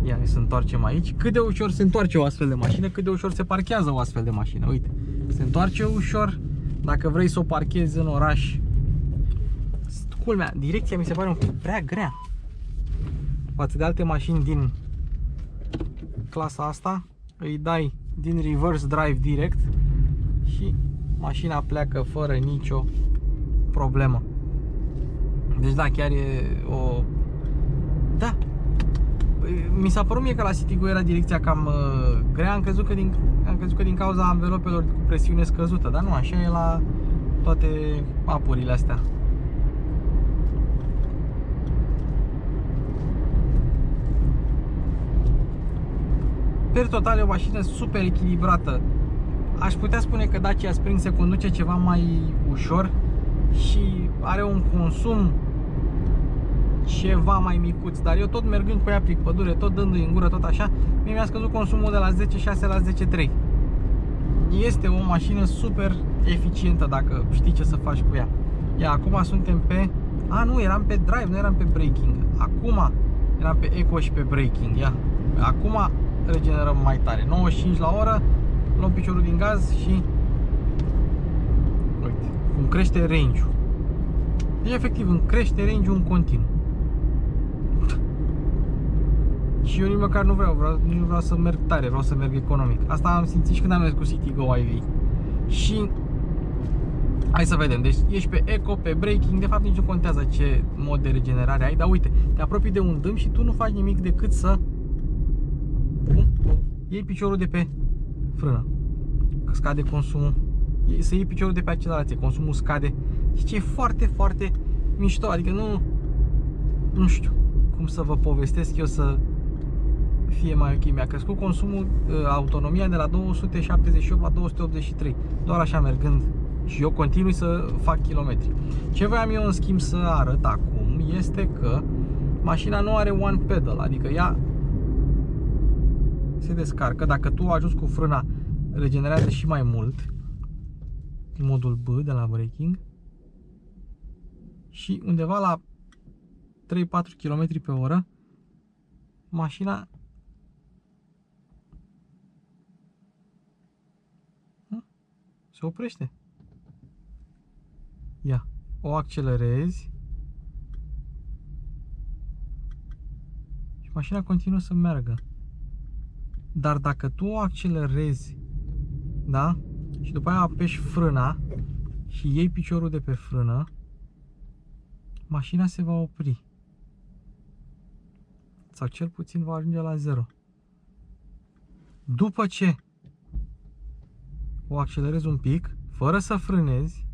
Ia să întoarcem aici. Cât de ușor se întoarce o astfel de mașină, cât de ușor se parchează o astfel de mașină. Uite, se întoarce ușor. Dacă vrei să o parchezi în oraș, culmea, direcția mi se pare un pic prea grea față de alte mașini din clasa asta. Îi dai din reverse drive direct și mașina pleacă fără nicio problemă. Deci da, chiar e o... Da, mi s-a părut mie că la Citigo era direcția cam grea. Am crezut că din cauza anvelopelor cu presiune scăzută, dar nu, așa e la toate apurile astea. Per total e o mașină super echilibrată. Aș putea spune că Dacia Spring se conduce ceva mai ușor și are un consum ceva mai micuț, dar eu tot mergând cu ea prin pădure, tot dându-i în gură, tot așa, mi-a scăzut consumul de la 10.6 la 10.3. Este o mașină super eficientă dacă știi ce să faci cu ea. Ia, acum suntem pe... A, nu, eram pe drive, nu eram pe braking. Acum eram pe eco și pe braking. Ia, acum regenerăm mai tare. 95 la oră, luăm piciorul din gaz și... Uite, cum crește range-ul. Deci, efectiv, îmi crește range-ul în continuu. Și eu nici măcar nu vreau să merg tare, vreau să merg economic. Asta am simțit și când am mers cu Citigo IV. Și hai să vedem, deci ești pe eco, pe braking, de fapt nici nu contează ce mod de regenerare ai, dar uite, te apropii de un dâmb și tu nu faci nimic decât să iei piciorul de pe frână, că scade consumul, să iei piciorul de pe accelerație, consumul scade. Și ce e foarte, foarte mișto, adică nu știu cum să vă povestesc eu să fie mai ok. Mi-a crescut consumul, autonomia de la 278 la 283, doar așa mergând și eu continui să fac kilometri. Ce voiam eu în schimb să arăt acum este că mașina nu are one pedal, adică ea se descarcă, dacă tu ajungi cu frâna, regenerează și mai mult în modul B de la braking și undeva la 3-4 km pe oră mașina se oprește. Ia, o accelerezi și mașina continuă să meargă. Dar dacă tu o accelerezi, da? Și după aia apeși frâna și iei piciorul de pe frână, mașina se va opri. Sau cel puțin va ajunge la 0. După ce o accelerezi un pic, fără să frânezi,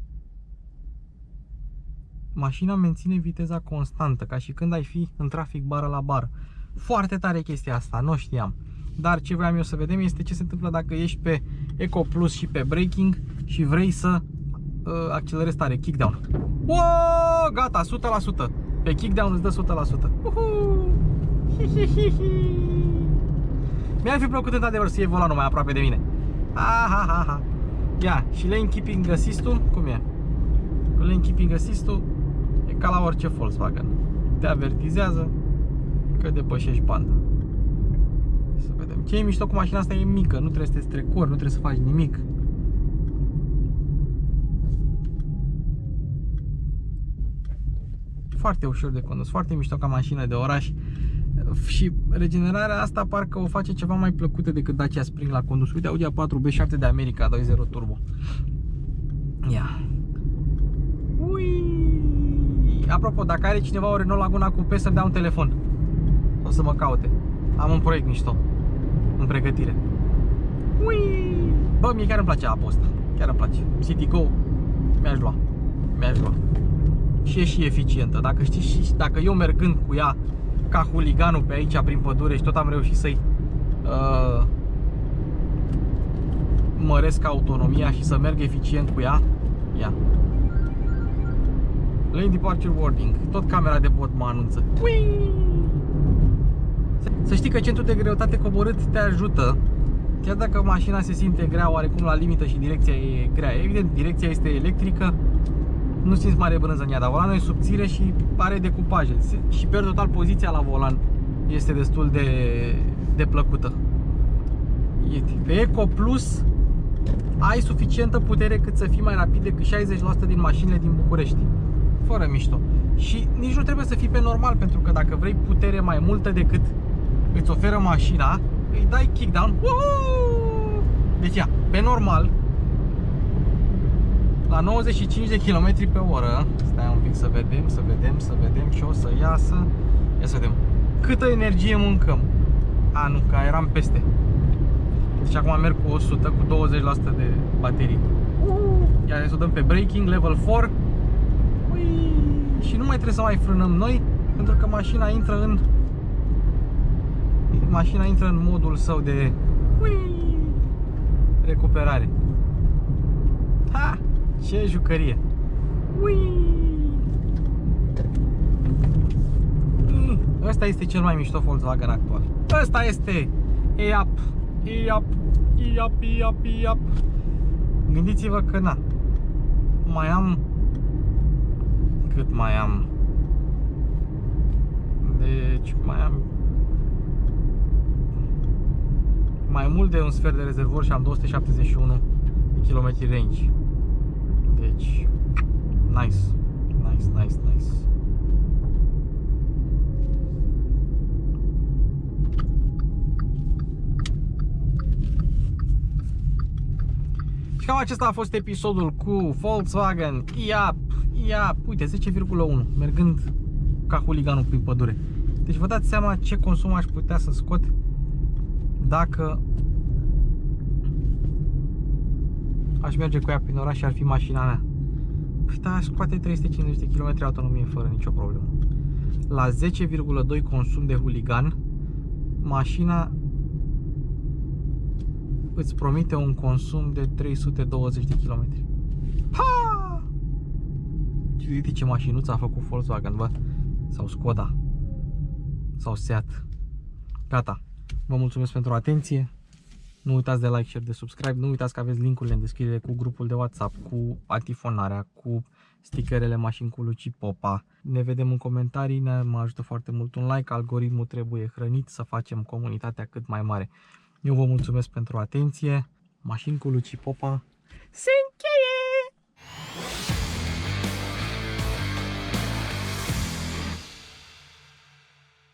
mașina menține viteza constantă, ca și când ai fi în trafic bară la bară. Foarte tare chestia asta, nu știam. Dar ce vreau eu să vedem este ce se întâmplă dacă ești pe Eco Plus și pe braking și vrei să accelerezi tare, kickdown. Wow, gata, 100%. Pe kickdown îți dă 100%. Mi-ar fi plăcut într-adevăr să iei volanul mai aproape de mine. Ia, și lane keeping assist-ul, cum e? Cu lane keeping assist-ul e ca la orice Volkswagen. Te avertizează că depășești banda. Să vedem. Ce e mișto cu mașina asta e mică, nu trebuie să te strecori, nu trebuie să faci nimic. Foarte ușor de condus, foarte mișto ca mașină de oraș. Și regenerarea asta parcă o face ceva mai plăcută decât Dacia Spring la condus. Uite, Audi A4 B7 de America 2.0 turbo. Ia. Ui. Apropo, dacă are cineva o Renault Laguna Coupe, să-mi dea un telefon. O să mă caute. Am un proiect mișto în pregătire. Ui. Bă, mie chiar îmi place apa asta. Chiar îmi place. Citigo mi-aș lua. Mi-aș lua. Și e și eficientă. Dacă știi, și dacă eu mergând cu ea ca huliganul pe aici prin pădure și tot am reușit să-i măresc autonomia și să merg eficient cu ea. Ia. Lane departure warning. Tot camera de bord mă anunță. Ui! Să știi că centrul de greutate coborât te ajută. Chiar dacă mașina se simte grea oarecum la limită și direcția e grea. Evident, direcția este electrică. Nu simți mare brânză în ea, dar volanul e subțire și are decupaje. Și per total poziția la volan este destul de plăcută. Pe Eco Plus ai suficientă putere cât să fii mai rapid decât 60% din mașinile din București. Fără mișto. Și nici nu trebuie să fii pe normal, pentru că dacă vrei putere mai multă decât îți oferă mașina, îi dai kickdown. Deci ia, pe normal, la 95 de km pe oră, stai un pic să vedem ce o să iasă. Ia să vedem câtă energie mâncăm. A, nu, că eram peste. Deci acum merg cu 100, cu 20% de baterie. Iar să o dăm pe braking, level 4. Ui, și nu mai trebuie să mai frânăm noi, pentru că mașina intră în modul său de recuperare. Ha! Ce jucărie! Ui! Ăsta este cel mai mișto Volkswagen actual. Ăsta este! Iap. Gândiți-vă că na. Mai am... Cât mai am? Deci mai am... mai mult de un sfert de rezervor și am 271 de kilometri range. Deci, nice. Și cam acesta a fost episodul cu Volkswagen Iap, uite, 10,1, mergând ca huliganul prin pădure. Deci vă dați seama ce consum aș putea să scot dacă aș merge cu ea prin oraș și ar fi mașina mea. Păi da, aș scoate 350 de km autonomie fără nicio problemă. La 10,2 consum de huligan, mașina îți promite un consum de 320 de km. Ha! Uite ce mașinuță a făcut Volkswagen, bă. Sau Skoda. Sau Seat. Gata. Vă mulțumesc pentru atenție. Nu uitați de like, share, de subscribe. Nu uitați că aveți linkurile în descriere cu grupul de WhatsApp, cu antifonarea, cu stickerele mașini cu Luci Popa. Ne vedem în comentarii, mă ajută foarte mult un like. Algoritmul trebuie hrănit să facem comunitatea cât mai mare. Eu vă mulțumesc pentru atenție. Mașini cu Luci Popa. Se încheie!